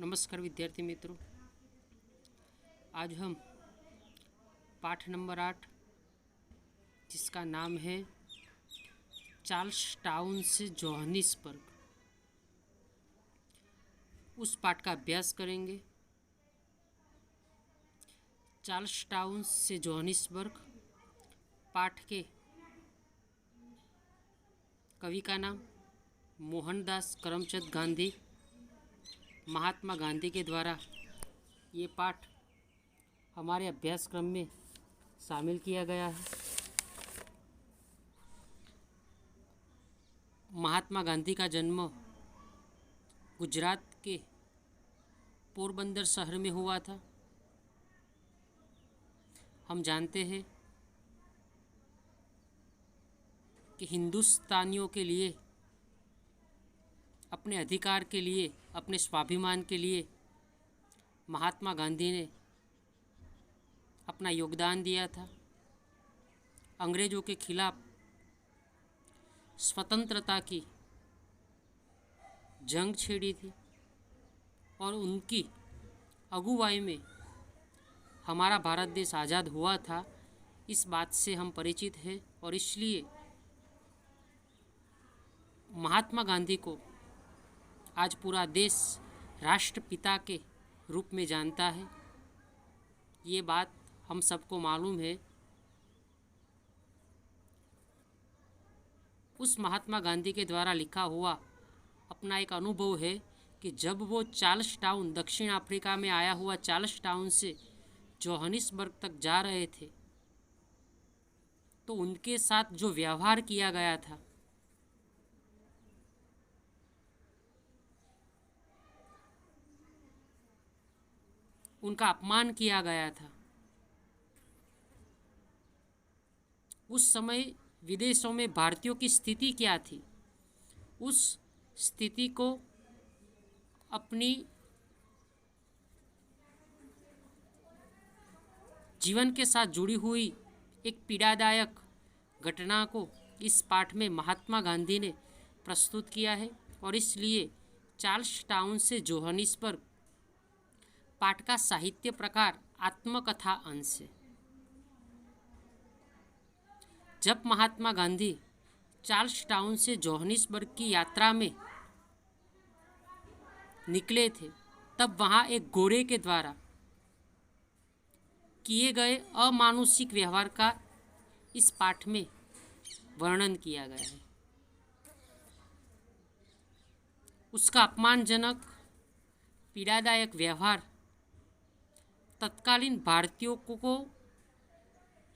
नमस्कार विद्यार्थी मित्रों। आज हम पाठ नंबर 8 जिसका नाम है चार्ल्स टाउन से जोहानिसबर्ग, उस पाठ का अभ्यास करेंगे। चार्ल्स टाउन से जोहानिसबर्ग पाठ के कवि का नाम मोहनदास करमचंद गांधी। महात्मा गांधी के द्वारा ये पाठ हमारे अभ्यासक्रम में शामिल किया गया है। महात्मा गांधी का जन्म गुजरात के पोरबंदर शहर में हुआ था। हम जानते हैं कि हिंदुस्तानियों के लिए, अपने अधिकार के लिए, अपने स्वाभिमान के लिए महात्मा गांधी ने अपना योगदान दिया था। अंग्रेज़ों के खिलाफ स्वतंत्रता की जंग छेड़ी थी और उनकी अगुवाई में हमारा भारत देश आज़ाद हुआ था। इस बात से हम परिचित हैं और इसलिए महात्मा गांधी को आज पूरा देश राष्ट्रपिता के रूप में जानता है। ये बात हम सबको मालूम है। उस महात्मा गांधी के द्वारा लिखा हुआ अपना एक अनुभव है कि जब वो चार्ल्स टाउन, दक्षिण अफ्रीका में आया हुआ चार्ल्स टाउन से जोहानिसबर्ग तक जा रहे थे तो उनके साथ जो व्यवहार किया गया था, उनका अपमान किया गया था। उस समय विदेशों में भारतीयों की स्थिति क्या थी, उस स्थिति को अपनी जीवन के साथ जुड़ी हुई एक पीड़ादायक घटना को इस पाठ में महात्मा गांधी ने प्रस्तुत किया है और इसलिए चार्ल्स टाउन से जोहानिसबर्ग पाठ का साहित्य प्रकार आत्मकथा अंश है। जब महात्मा गांधी चार्ल्स टाउन से जोहानिसबर्ग की यात्रा में निकले थे तब वहाँ एक गोरे के द्वारा किए गए अमानुषिक व्यवहार का इस पाठ में वर्णन किया गया है। उसका अपमानजनक, पीड़ादायक व्यवहार तत्कालीन भारतीयों को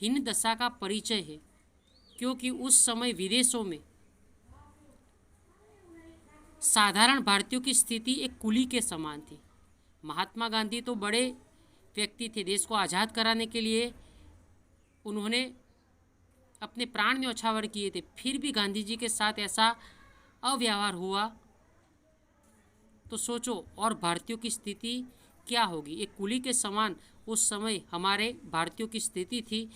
हीन दशा का परिचय है, क्योंकि उस समय विदेशों में साधारण भारतीयों की स्थिति एक कुली के समान थी। महात्मा गांधी तो बड़े व्यक्ति थे, देश को आज़ाद कराने के लिए उन्होंने अपने प्राण न्यौछावर किए थे, फिर भी गांधी जी के साथ ऐसा अव्यवहार हुआ तो सोचो और भारतीयों की स्थिति क्या होगी। एक कुली के समान उस समय हमारे भारतीयों की स्थिति थी।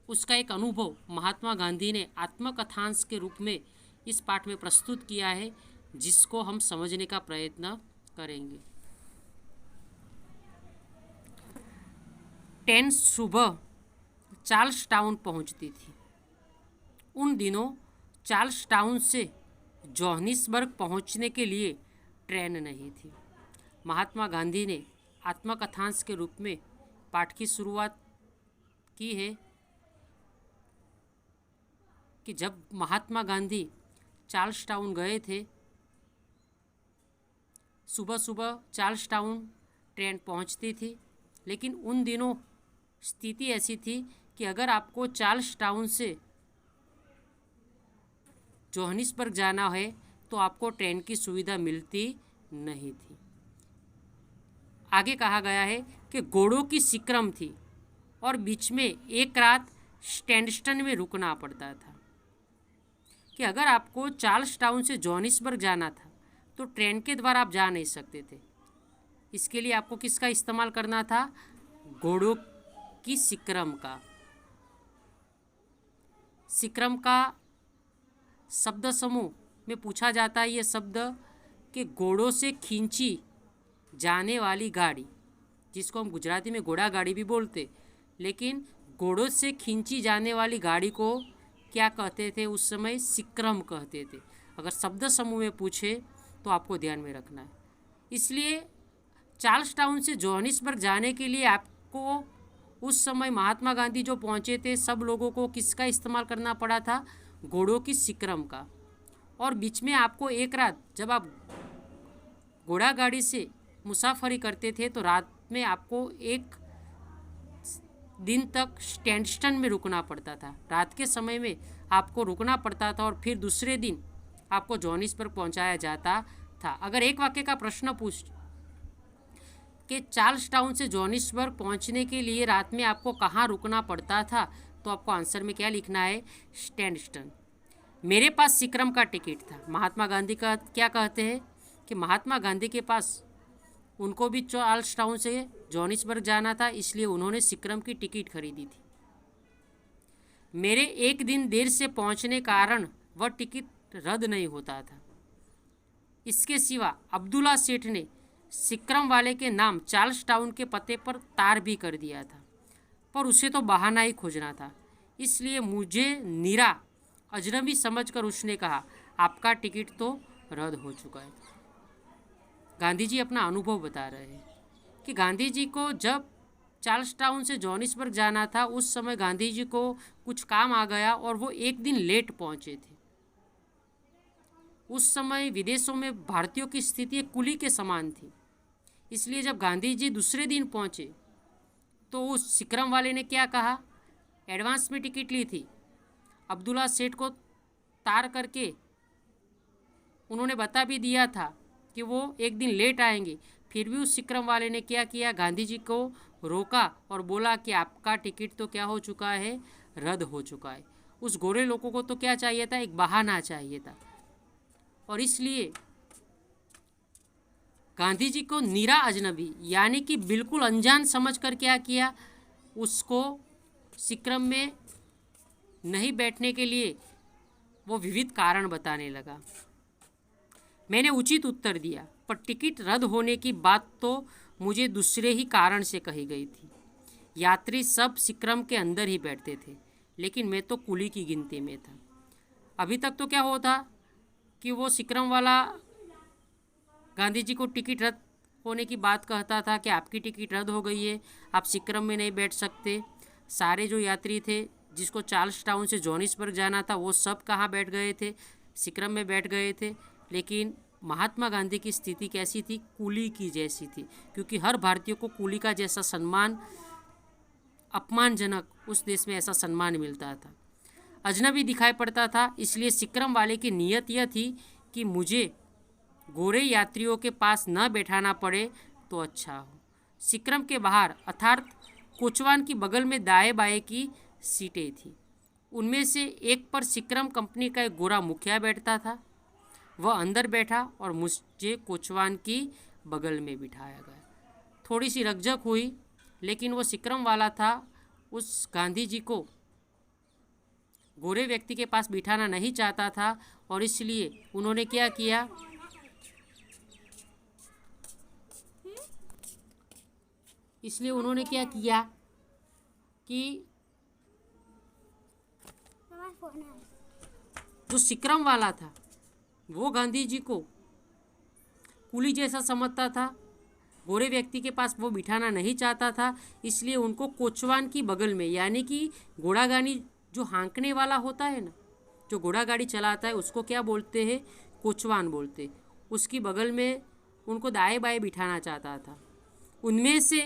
उसका एक अनुभव महात्मा गांधी ने आत्मकथांश के रूप में इस पाठ में प्रस्तुत किया है, जिसको हम समझने का प्रयत्न करेंगे। ट्रेन सुबह चार्ल्स टाउन पहुंचती थी। उन दिनों चार्ल्स टाउन से जोहानिसबर्ग पहुंचने के लिए ट्रेन नहीं थी। महात्मा गांधी ने आत्मकथांश के रूप में पाठ की शुरुआत की है कि जब महात्मा गांधी चार्ल्स टाउन गए थे, सुबह सुबह चार्ल्स टाउन ट्रेन पहुंचती थी, लेकिन उन दिनों स्थिति ऐसी थी कि अगर आपको चार्ल्स टाउन से जोहानिसबर्ग जाना है तो आपको ट्रेन की सुविधा मिलती नहीं थी। आगे कहा गया है कि घोड़ों की सिक्रम थी और बीच में एक रात स्टैंडस्टन में रुकना पड़ता था। कि अगर आपको चार्ल्स टाउन से जोहानिसबर्ग जाना था तो ट्रेन के द्वारा आप जा नहीं सकते थे। इसके लिए आपको किसका इस्तेमाल करना था? घोड़ों की सिक्रम का। सिक्रम का शब्द समूह में पूछा जाता है ये शब्द कि घोड़ों से खींची जाने वाली गाड़ी, जिसको हम गुजराती में घोड़ा गाड़ी भी बोलते, लेकिन घोड़ों से खींची जाने वाली गाड़ी को क्या कहते थे उस समय? सिक्रम कहते थे। अगर शब्द समूह में पूछे तो आपको ध्यान में रखना है। इसलिए चार्ल्स टाउन से जोहानिसबर्ग जाने के लिए आपको उस समय महात्मा गांधी जो पहुंचे थे, सब लोगों को किसका इस्तेमाल करना पड़ा था? घोड़ों की सिक्रम का। और बीच में आपको एक रात, जब आप घोड़ा गाड़ी से मुसाफरी करते थे तो रात में आपको एक दिन तक स्टैंडस्टन में रुकना पड़ता था। रात के समय में आपको रुकना पड़ता था और फिर दूसरे दिन आपको जोहानिसबर्ग पहुंचाया जाता था। अगर एक वाक्य का प्रश्न पूछ कि चार्ल्स टाउन से जोहानिसबर्ग पहुंचने के लिए रात में आपको कहाँ रुकना पड़ता था, तो आपको आंसर में क्या लिखना है? स्टैंडस्टन। मेरे पास सिक्रम का टिकट था। महात्मा गांधी का क्या कहते हैं कि महात्मा गांधी के पास, उनको भी चार्ल्स टाउन से जोहानिसबर्ग जाना था, इसलिए उन्होंने सिक्रम की टिकट खरीदी थी। मेरे एक दिन देर से पहुंचने कारण वह टिकट रद्द नहीं होता था। इसके सिवा अब्दुल्ला सेठ ने सिक्रम वाले के नाम चार्ल्स टाउन के पते पर तार भी कर दिया था, पर उसे तो बहाना ही खोजना था। इसलिए मुझे नीरा अजनबी समझकर उसने कहा, आपका टिकट तो रद्द हो चुका है। गांधी जी अपना अनुभव बता रहे हैं कि गांधी जी को जब चार्ल्स टाउन से जोहानिसबर्ग जाना था, उस समय गांधी जी को कुछ काम आ गया और वो एक दिन लेट पहुंचे थे। उस समय विदेशों में भारतीयों की स्थिति एक कुली के समान थी। इसलिए जब गांधी जी दूसरे दिन पहुंचे तो उस सिक्रम वाले ने क्या कहा? एडवांस में टिकट ली थी, अब्दुल्ला सेठ को तार करके उन्होंने बता भी दिया था कि वो एक दिन लेट आएंगे। फिर भी उस सिक्रम वाले ने क्या किया? गांधी जी को रोका और बोला कि आपका टिकट तो क्या हो चुका है? रद्द हो चुका है। उस गोरे लोगों को तो क्या चाहिए था? एक बहाना चाहिए था। और इसलिए गांधी जी को नीरा अजनबी यानी कि बिल्कुल अनजान समझकर क्या किया? उसको सिक्रम में नहीं बैठने के लिए वो विविध कारण बताने लगा। मैंने उचित उत्तर दिया, पर टिकट रद्द होने की बात तो मुझे दूसरे ही कारण से कही गई थी। यात्री सब सिक्रम के अंदर ही बैठते थे, लेकिन मैं तो कुली की गिनती में था। अभी तक तो क्या होता कि वो सिक्रम वाला गांधी जी को टिकट रद्द होने की बात कहता था कि आपकी टिकट रद्द हो गई है, आप सिक्रम में नहीं बैठ सकते। सारे जो यात्री थे जिसको चार्ल्स टाउन से जोहानिसबर्ग जाना था, वो सब कहाँ बैठ गए थे? सिक्रम में बैठ गए थे। लेकिन महात्मा गांधी की स्थिति कैसी थी? कुली की जैसी थी, क्योंकि हर भारतीय को कुली का जैसा सम्मान, अपमानजनक उस देश में ऐसा सम्मान मिलता था, अजनबी दिखाई पड़ता था। इसलिए सिक्रम वाले की नीयत यह थी कि मुझे गोरे यात्रियों के पास न बैठाना पड़े तो अच्छा हो। सिक्रम के बाहर अर्थात कोचवान की बगल में दाएं बाएं की सीटें थी। उनमें से एक पर सिक्रम कंपनी का एक गोरा मुखिया बैठता था। वह अंदर बैठा और मुझे कोचवान की बगल में बिठाया गया। थोड़ी सी रकझक हुई, लेकिन वो सिक्रम वाला था, उस गांधी जी को गोरे व्यक्ति के पास बिठाना नहीं चाहता था, और इसलिए उन्होंने क्या किया? कि जो सिक्रम वाला था वो गांधी जी को कुली जैसा समझता था, गोरे व्यक्ति के पास वो बिठाना नहीं चाहता था। इसलिए उनको कोचवान की बगल में, यानी कि घोड़ा गाड़ी जो हाँकने वाला होता है ना, जो घोड़ा गाड़ी चलाता है, उसको क्या बोलते हैं? कोचवान बोलते। उसकी बगल में उनको दाएं बाएं बिठाना चाहता था। उनमें से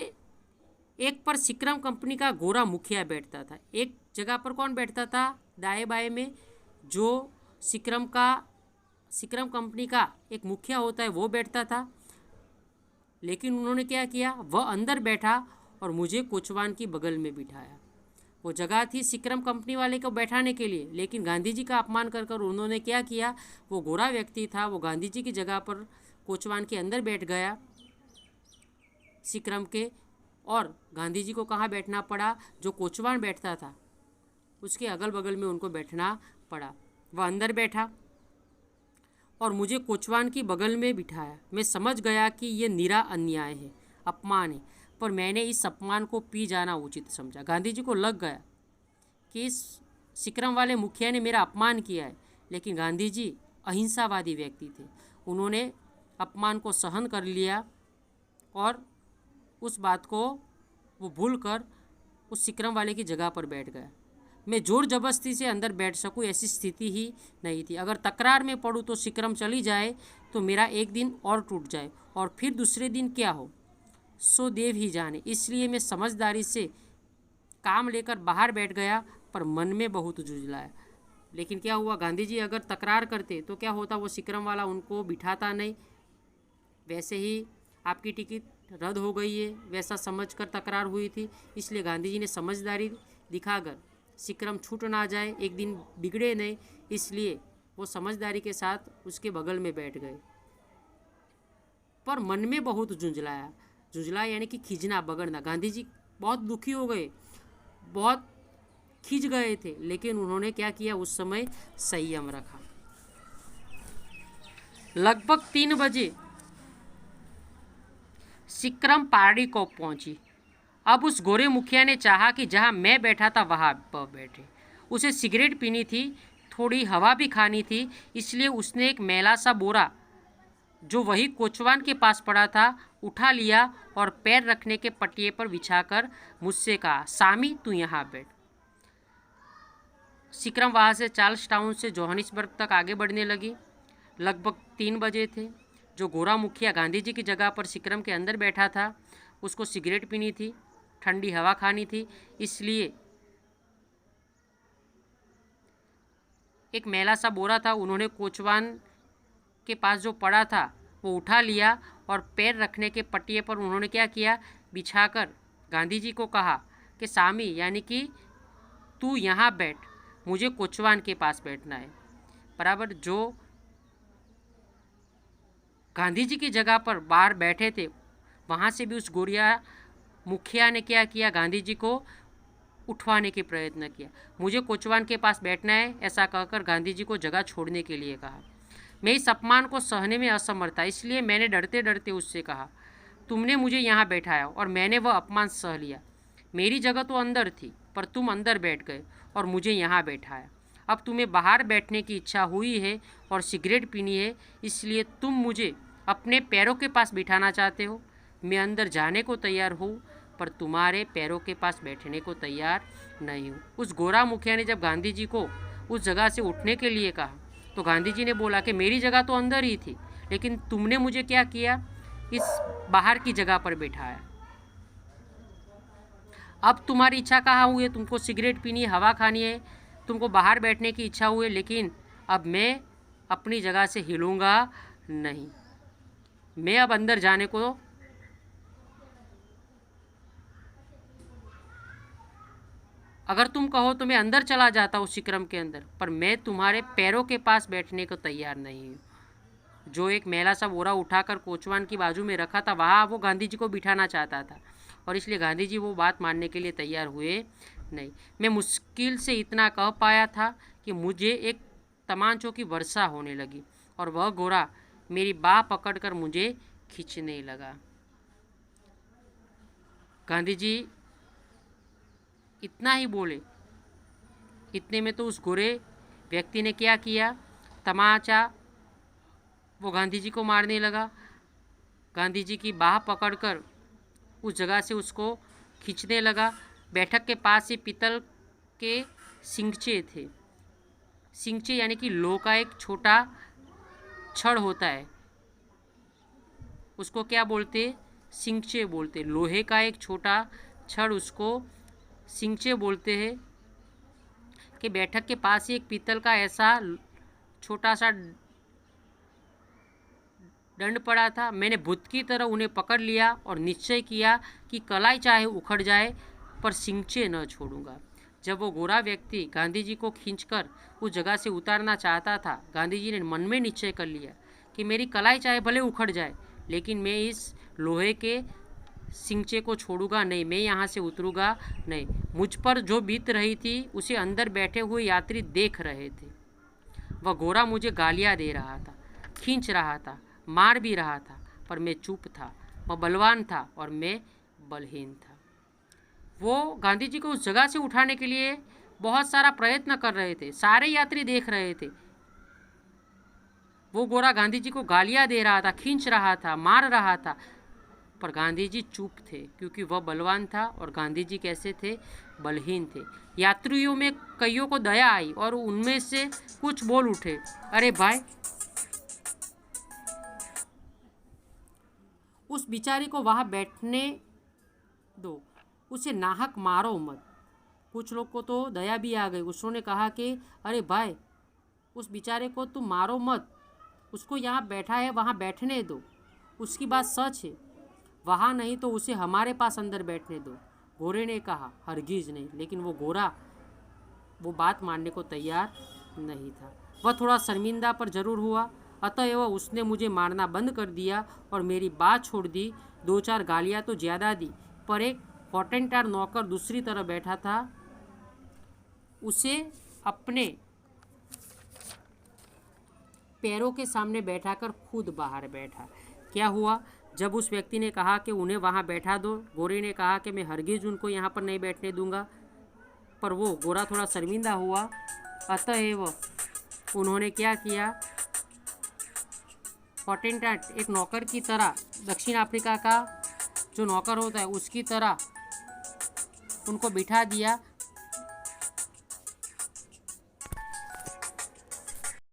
एक पर सिक्रम कंपनी का गोरा मुखिया बैठता था। एक जगह पर कौन बैठता था? दाएं बाएं में जो सिक्रम कंपनी का एक मुखिया होता है वो बैठता था। लेकिन उन्होंने क्या किया? वह अंदर बैठा और मुझे कोचवान की बगल में बिठाया। वो जगह थी सिक्रम कंपनी वाले को बैठाने के लिए, लेकिन गांधी जी का अपमान कर कर उन्होंने क्या किया? वो गोरा व्यक्ति था, वो गांधी जी की जगह पर कोचवान के अंदर बैठ गया सिक्रम के, और गांधी जी को कहाँ बैठना पड़ा? जो कोचवान बैठता था उसके अगल बगल में उनको बैठना पड़ा। वह अंदर बैठा। और मुझे कोचवान की बगल में बिठाया। मैं समझ गया कि यह निरा अन्याय है, अपमान है, पर मैंने इस अपमान को पी जाना उचित समझा। गांधी जी को लग गया कि इस सिक्रम वाले मुखिया ने मेरा अपमान किया है, लेकिन गांधी जी अहिंसावादी व्यक्ति थे। उन्होंने अपमान को सहन कर लिया और उस बात को वो भूल कर उस सिक्रम वाले की जगह पर बैठ गया। मैं जोर जबरदस्ती से अंदर बैठ सकूं ऐसी स्थिति ही नहीं थी। अगर तकरार में पड़ूं तो सिक्रम चली जाए तो मेरा एक दिन और टूट जाए, और फिर दूसरे दिन क्या हो सो देव ही जाने। इसलिए मैं समझदारी से काम लेकर बाहर बैठ गया, पर मन में बहुत जुझलाया। लेकिन क्या हुआ, गांधी जी अगर तकरार करते तो क्या होता, वो सिक्रम वाला उनको बिठाता नहीं। वैसे ही आपकी टिकट रद्द हो गई है, वैसा समझकर तकरार हुई थी। इसलिए गांधी जी ने समझदारी दिखाकर सिक्रम छूट ना जाए, एक दिन बिगड़े नहीं, इसलिए वो समझदारी के साथ उसके बगल में बैठ गए। पर मन में बहुत जुंझलाया यानी कि खींचना, बगड़ना। गांधी जी बहुत दुखी हो गए, बहुत खींच गए थे, लेकिन उन्होंने क्या किया, उस समय संयम रखा। लगभग 3 बजे सिक्रम पार्टी को पहुंची। अब उस गोरे मुखिया ने चाहा कि जहां मैं बैठा था वहां वह बैठे। उसे सिगरेट पीनी थी, थोड़ी हवा भी खानी थी, इसलिए उसने एक मैला सा बोरा जो वही कोचवान के पास पड़ा था उठा लिया और पैर रखने के पटिये पर बिछाकर मुझसे कहा, सामी तू यहाँ बैठ। सिक्रम वहाँ से चार्ल्स टाउन से जोहानिसबर्ग तक आगे बढ़ने लगी। लगभग 3 बजे थे। जो गोरा मुखिया गांधी जी की जगह पर सिक्रम के अंदर बैठा था, उसको सिगरेट पीनी थी, ठंडी हवा खानी थी, इसलिए एक मैला सा बोरा था, उन्होंने कोचवान के पास जो पड़ा था वो उठा लिया और पैर रखने के पटिये पर उन्होंने क्या किया, बिछाकर गांधी जी को कहा कि सामी यानी कि तू यहाँ बैठ, मुझे कोचवान के पास बैठना है। बराबर जो गांधी जी की जगह पर बाहर बैठे थे, वहाँ से भी उस गोरिया मुखिया ने क्या किया, गांधी जी को उठवाने के प्रयत्न किया। मुझे कोचवान के पास बैठना है, ऐसा कहकर गांधी जी को जगह छोड़ने के लिए कहा। मैं इस अपमान को सहने में असमर्थ था, इसलिए मैंने डरते डरते उससे कहा, तुमने मुझे यहाँ बैठाया और मैंने वह अपमान सह लिया। मेरी जगह तो अंदर थी, पर तुम अंदर बैठ गए और मुझे यहाँ बैठाया। अब तुम्हें बाहर बैठने की इच्छा हुई है और सिगरेट पीनी है, इसलिए तुम मुझे अपने पैरों के पास बिठाना चाहते हो। मैं अंदर जाने को तैयार हूँ, पर तुम्हारे पैरों के पास बैठने को तैयार नहीं हूँ। उस गोरा मुखिया ने जब गांधी जी को उस जगह से उठने के लिए कहा, तो गांधी जी ने बोला कि मेरी जगह तो अंदर ही थी, लेकिन तुमने मुझे क्या किया, इस बाहर की जगह पर बैठाया। अब तुम्हारी इच्छा कहाँ हुई है, तुमको सिगरेट पीनी है, हवा खानी है, तुमको बाहर बैठने की इच्छा हुई है, लेकिन अब मैं अपनी जगह से हिलूँगा नहीं। मैं अब अंदर जाने को अगर तुम कहो तो मैं अंदर चला जाता हूँ सिक्रम के अंदर, पर मैं तुम्हारे पैरों के पास बैठने को तैयार नहीं हूँ। जो एक मैला सा बोरा उठाकर कोचवान की बाजू में रखा था, वहाँ वो गांधी जी को बिठाना चाहता था, और इसलिए गांधी जी वो बात मानने के लिए तैयार हुए नहीं। मैं मुश्किल से इतना कह पाया था कि मुझे एक तमांचों की वर्षा होने लगी और वह गोरा मेरी बाह पकड़कर मुझे खींचने लगा। गांधी जी इतना ही बोले, इतने में तो उस गोरे व्यक्ति ने क्या किया, तमाचा वो गांधी जी को मारने लगा। गांधी जी की बाह पकड़कर उस जगह से उसको खींचने लगा। बैठक के पास ही पीतल के सिंगचे थे। सिंगचे यानी कि लोह का एक छोटा छड़ होता है, उसको क्या बोलते, सिंगचे बोलते। लोहे का एक छोटा छड़, उसको सिंगचे बोलते हैं। कि बैठक के पास ही एक पीतल का ऐसा छोटा सा दंड पड़ा था। मैंने भूत की तरह उन्हें पकड़ लिया और निश्चय किया कि कलाई चाहे उखड़ जाए, पर सिंगचे न छोड़ूंगा। जब वो गोरा व्यक्ति गांधी जी को खींचकर उस जगह से उतारना चाहता था, गांधी जी ने मन में निश्चय कर लिया कि मेरी कलाई चाहे भले उखड़ जाए, लेकिन मैं इस लोहे के सिंगचे को छोड़ूंगा नहीं, मैं यहाँ से उतरूंगा नहीं। मुझ पर जो बीत रही थी उसे अंदर बैठे हुए यात्री देख रहे थे। वह गोरा मुझे गालियाँ दे रहा था। खींच रहा था, मार भी रहा था, पर मैं चुप था। वह बलवान था और मैं बलहीन था। वो गांधी जी को उस जगह से उठाने के लिए बहुत सारा प्रयत्न कर रहे थे। सारे यात्री देख रहे थे। वो गोरा गांधी जी को गालियां दे रहा था, खींच रहा था, मार रहा था, पर गांधी जी चुप थे, क्योंकि वह बलवान था और गांधी जी कैसे थे? बलहीन थे। यात्रियों में कईयों को दया आई और उनमें से कुछ बोल उठे, अरे भाई, उस बिचारी को वहाँ बैठने दो, उसे नाहक मारो मत। कुछ लोग को तो दया भी आ गई। उसने कहा कि अरे भाई, उस बेचारे को तुम मारो मत, उसको यहाँ बैठा है वहाँ बैठने दो, उसकी बात सच है, वहाँ नहीं तो उसे हमारे पास अंदर बैठने दो। गोरे ने कहा हरगिज नहीं, लेकिन वो गोरा वो बात मानने को तैयार नहीं था। वह थोड़ा शर्मिंदा पर जरूर हुआ, अतएव उसने मुझे मारना बंद कर दिया और मेरी बात छोड़ दी। 2-4 गालियाँ तो ज़्यादा दी, पर एक हॉटेंटार नौकर दूसरी तरफ बैठा था, उसे अपने पैरों के सामने बैठाकर खुद बाहर बैठा। क्या हुआ? जब उस व्यक्ति ने कहा कि उन्हें वहाँ बैठा दो, गोरे ने कहा कि मैं हरगिज उनको यहाँ पर नहीं बैठने दूंगा, पर वो गोरा थोड़ा शर्मिंदा हुआ। अतएव उन्होंने क्या किया? हॉटेंटाट एक नौकर की तरह, दक्षिण अफ्रीका का जो नौकर होता है उसकी तरह उनको बिठा दिया